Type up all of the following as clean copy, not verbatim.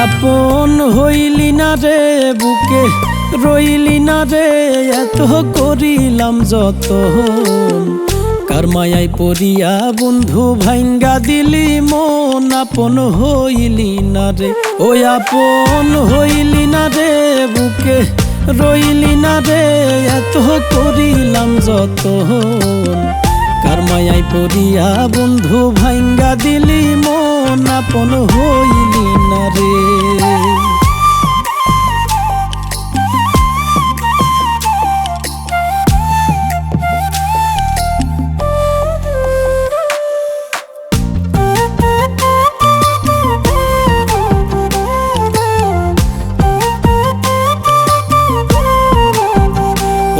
আপন হইলি না রে বুকে রইলি না রে এত করিলাম যতন কার মায়ায় পড়িয়া বন্ধু ভাঙ্গা দিলি মন আপন হইলি না রে ওই আপন হইলি না রে বুকে রইলি না রে এত করিলাম যতন কার মায়ায় পড়িয়া বন্ধু ভাঙ্গা দিলি মন আপন হইলি না রে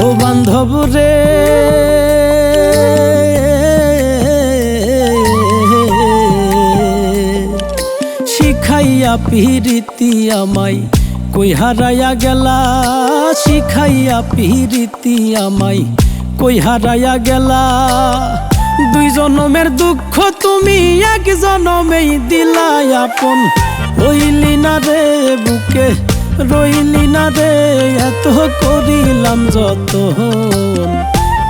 ও বান্ধব রে শিখাইয়া পিরিতি আমায় কই হারাইয়া গেলা শিখাইয়া পিরিতি আমায় কই হারাইয়া গেলা দুই জনমের দুঃখ তুমি এক জনমেই দিলাই আপন হইলি না রে বুকে রইলি না রে এত করিলাম যতন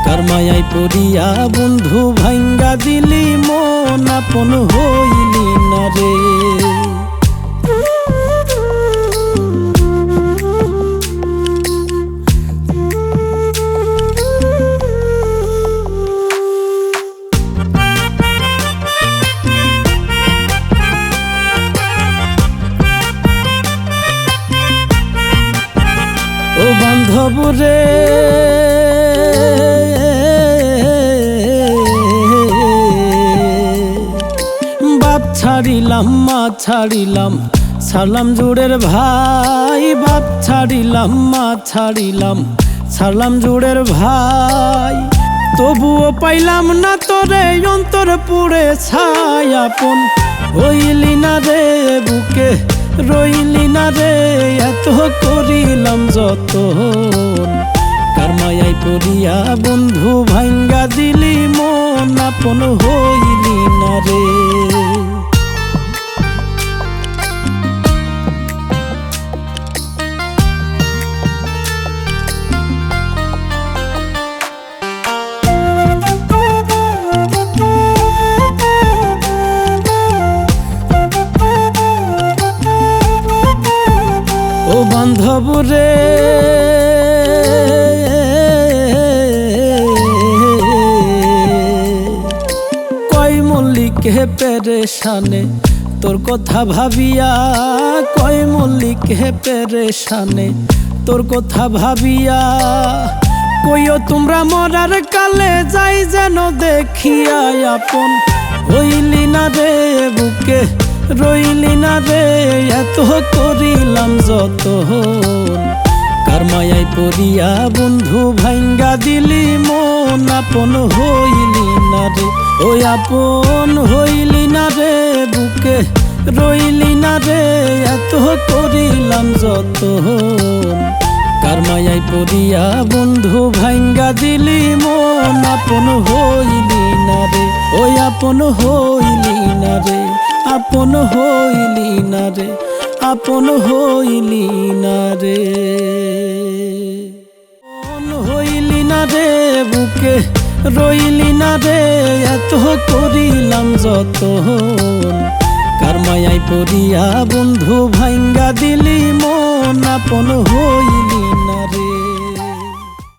কার মায়ায় পড়িয়া বন্ধু ভাঙ্গা দিলি মন আপন হইলি না রে ও বান্ধব রে বাপ ছাড়িলাম মা ছাড়িলাম ছাড়লাম জোড়ের ভাই বাপ ছাড়িলাম মা ছাড়িলাম ছাড়লাম জোড়ের ভাই তবুও পাইলাম না তোরে অন্তর পুড়ে ছাই আপন হইলি না রে বুকে রইলি না রে এত করিলাম যতন কার মায়ায় পড়িয়া বন্ধু ভাঙ্গা দিলি মন আপন হইলি না রে ও বান্ধব রে কয় মল্লিকে পেরেশানে তোর কথা ভাবিয়া কয় মল্লিকে পেরেশানে তোর কথা ভাবিয়া কইও তোমরা মরার কালে যাই যেন দেখিয়া আপন হইলি না রে বুকে রইলি না রে এত করিলাম যতন কার মায়ায় পড়িয়া বন্ধু ভাঙ্গা দিলি মন আপন হইলি না রে ওই আপন হইলি না রে বুকে রইলি না রে এত করিলাম যতন কার মায়ায় পড়িয়া বন্ধু ভাঙ্গা দিলি মন আপন হইলি না রে ওই আপন হইলি না রে আপন হইলি না রে আপন হইলি না রে আপন হইলি না রে বুকে রইলি না রে এত করিলাম যতন কার মায়ায় পড়িয়া বন্ধু ভাঙ্গা দিলি মন আপন হইলি না রে।